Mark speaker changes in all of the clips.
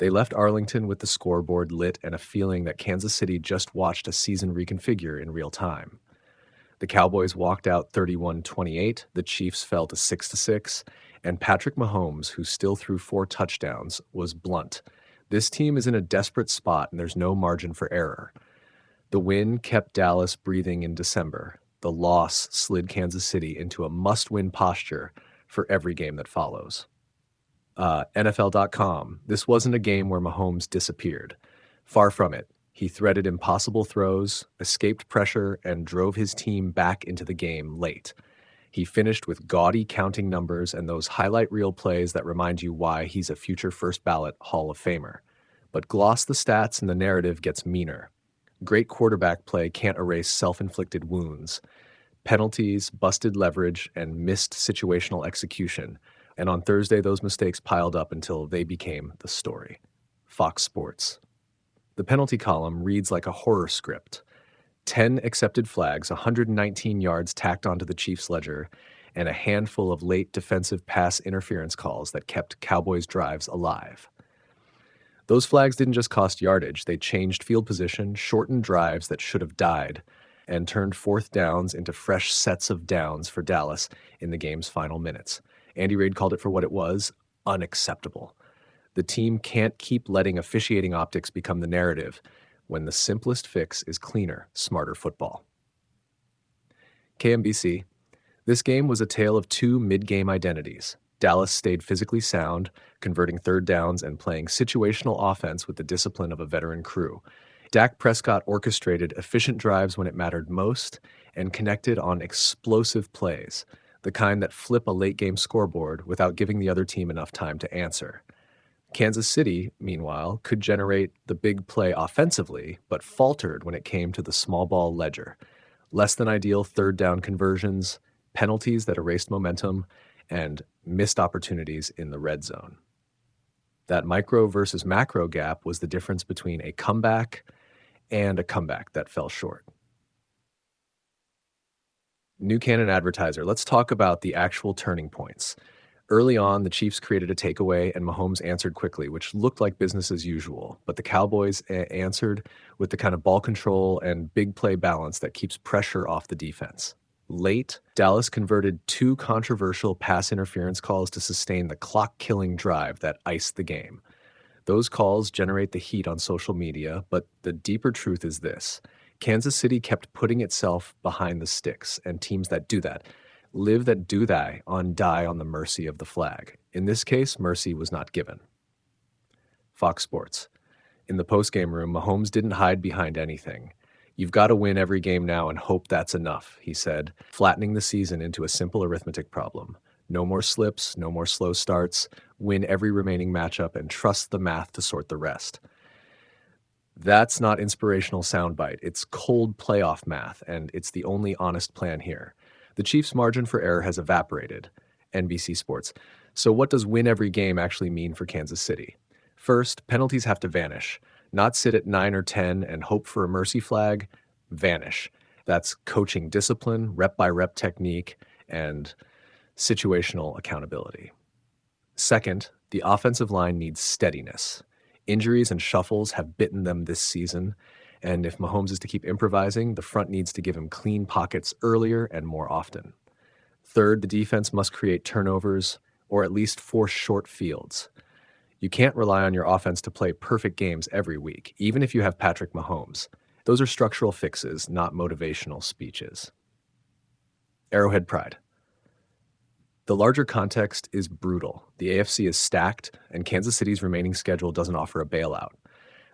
Speaker 1: They left Arlington with the scoreboard lit and a feeling that Kansas City just watched a season reconfigure in real time. The Cowboys walked out 31-28, the Chiefs fell to 6-6, and Patrick Mahomes, who still threw 4 touchdowns, was blunt. This team is in a desperate spot and there's no margin for error. The win kept Dallas breathing in December. The loss slid Kansas City into a must-win posture for every game that follows. NFL.com, this wasn't a game where Mahomes disappeared. Far from it. He threaded impossible throws, escaped pressure, and drove his team back into the game late. He finished with gaudy counting numbers and those highlight reel plays that remind you why he's a future first-ballot Hall of Famer. But gloss the stats and the narrative gets meaner. Great quarterback play can't erase self-inflicted wounds. Penalties, busted leverage, and missed situational execution. And on Thursday, those mistakes piled up until they became the story. Fox Sports. The penalty column reads like a horror script. 10 accepted flags, 119 yards tacked onto the Chiefs' ledger, and a handful of late defensive pass interference calls that kept Cowboys' drives alive. Those flags didn't just cost yardage, they changed field position, shortened drives that should have died, and turned fourth downs into fresh sets of downs for Dallas in the game's final minutes. Andy Reid called it for what it was, unacceptable. The team can't keep letting officiating optics become the narrative when the simplest fix is cleaner, smarter football. KMBC. This game was a tale of 2 mid-game identities. Dallas stayed physically sound, converting third downs and playing situational offense with the discipline of a veteran crew. Dak Prescott orchestrated efficient drives when it mattered most and connected on explosive plays, the kind that flip a late-game scoreboard without giving the other team enough time to answer. Kansas City, meanwhile, could generate the big play offensively, but faltered when it came to the small ball ledger. Less than ideal third down conversions, penalties that erased momentum, and missed opportunities in the red zone. That micro versus macro gap was the difference between a comeback and a comeback that fell short. New Cannon Advertiser. Let's talk about the actual turning points. Early on, the Chiefs created a takeaway and Mahomes answered quickly, which looked like business as usual. But the Cowboys answered with the kind of ball control and big play balance that keeps pressure off the defense. Late, Dallas converted 2 controversial pass interference calls to sustain the clock-killing drive that iced the game. Those calls generate the heat on social media, but the deeper truth is this. Kansas City kept putting itself behind the sticks, and teams that do that live that do die on the mercy of the flag. In this case, mercy was not given. Fox Sports. In the postgame room, Mahomes didn't hide behind anything. You've got to win every game now and hope that's enough, he said, flattening the season into a simple arithmetic problem. No more slips, no more slow starts, win every remaining matchup and trust the math to sort the rest. That's not inspirational soundbite. It's cold playoff math, and it's the only honest plan here. The Chiefs' margin for error has evaporated. NBC Sports. So what does win every game actually mean for Kansas City? First, penalties have to vanish. Not sit at 9 or 10 and hope for a mercy flag. Vanish. That's coaching discipline, rep-by-rep technique, and situational accountability. Second, the offensive line needs steadiness. Injuries and shuffles have bitten them this season, and if Mahomes is to keep improvising, the front needs to give him clean pockets earlier and more often. Third, the defense must create turnovers or at least force short fields. You can't rely on your offense to play perfect games every week, even if you have Patrick Mahomes. Those are structural fixes, not motivational speeches. Arrowhead Pride. The larger context is brutal. The AFC is stacked, and Kansas City's remaining schedule doesn't offer a bailout.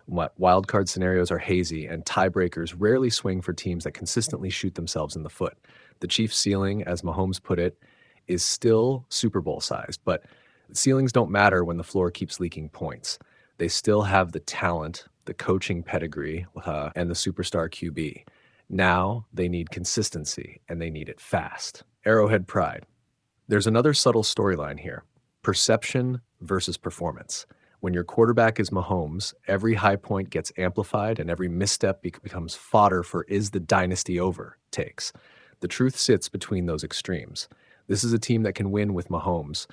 Speaker 1: Wildcard scenarios are hazy, and tiebreakers rarely swing for teams that consistently shoot themselves in the foot. The Chiefs' ceiling, as Mahomes put it, is still Super Bowl-sized, but ceilings don't matter when the floor keeps leaking points. They still have the talent, the coaching pedigree, and the superstar QB. Now they need consistency, and they need it fast. Arrowhead Pride. There's another subtle storyline here. Perception versus performance. When your quarterback is Mahomes, every high point gets amplified and every misstep becomes fodder for "is the dynasty over" takes. The truth sits between those extremes. This is a team that can win with Mahomes,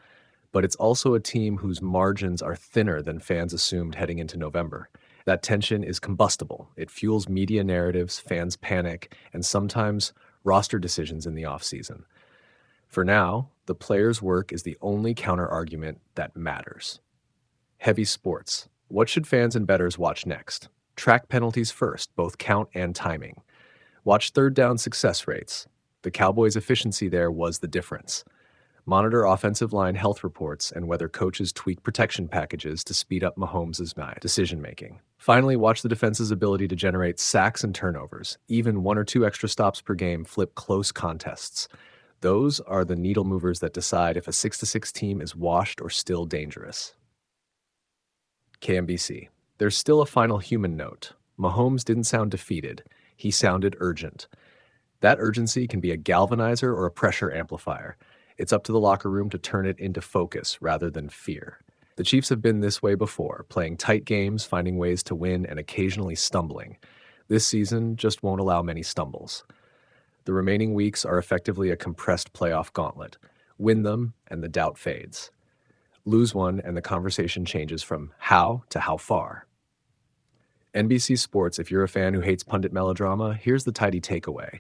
Speaker 1: but it's also a team whose margins are thinner than fans assumed heading into November. That tension is combustible. It fuels media narratives, fans panic, and sometimes roster decisions in the offseason. For now, the players' work is the only counter-argument that matters. Heavy sports. What should fans and bettors watch next? Track penalties first, both count and timing. Watch third down success rates. The Cowboys' efficiency there was the difference. Monitor offensive line health reports and whether coaches tweak protection packages to speed up Mahomes' decision-making. Finally, watch the defense's ability to generate sacks and turnovers. Even 1 or 2 extra stops per game flip close contests. Those are the needle movers that decide if a 6-6 team is washed or still dangerous. KMBC. There's still a final human note. Mahomes didn't sound defeated. He sounded urgent. That urgency can be a galvanizer or a pressure amplifier. It's up to the locker room to turn it into focus rather than fear. The Chiefs have been this way before, playing tight games, finding ways to win, and occasionally stumbling. This season just won't allow many stumbles. The remaining weeks are effectively a compressed playoff gauntlet. Win them, and the doubt fades. Lose one, and the conversation changes from how to how far. NBC Sports, if you're a fan who hates pundit melodrama, here's the tidy takeaway.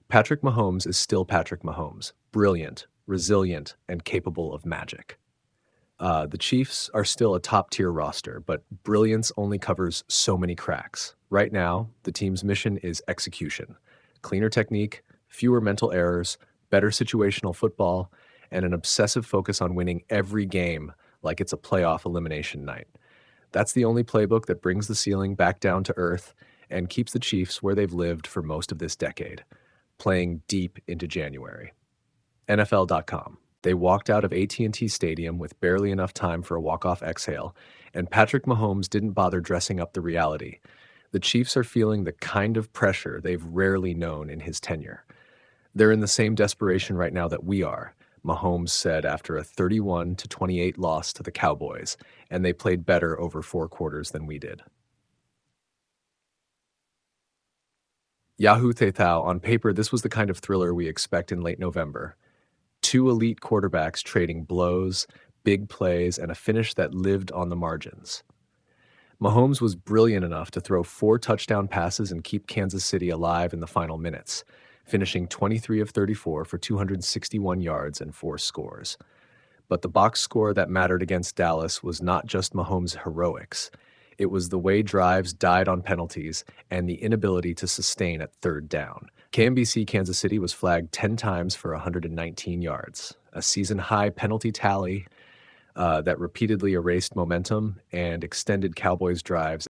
Speaker 1: Patrick Mahomes is still Patrick Mahomes. Brilliant, resilient, and capable of magic. The Chiefs are still a top-tier roster, but brilliance only covers so many cracks. Right now, the team's mission is execution. Cleaner technique, fewer mental errors, better situational football, and an obsessive focus on winning every game like it's a playoff elimination night. That's the only playbook that brings the ceiling back down to earth and keeps the Chiefs where they've lived for most of this decade, playing deep into January. NFL.com. They walked out of AT&T Stadium with barely enough time for a walk-off exhale, and Patrick Mahomes didn't bother dressing up the reality. The Chiefs are feeling the kind of pressure they've rarely known in his tenure. They're in the same desperation right now that we are, Mahomes said after a 31-28 loss to the Cowboys, and they played better over 4 quarters than we did. Yahoo Teithao, on paper, this was the kind of thriller we expect in late November. 2 elite quarterbacks trading blows, big plays, and a finish that lived on the margins. Mahomes was brilliant enough to throw 4 touchdown passes and keep Kansas City alive in the final minutes, finishing 23 of 34 for 261 yards and 4 scores. But the box score that mattered against Dallas was not just Mahomes' heroics. It was the way drives died on penalties and the inability to sustain at third down. KMBC Kansas City was flagged 10 times for 119 yards, a season-high penalty tally that repeatedly erased momentum and extended Cowboys drives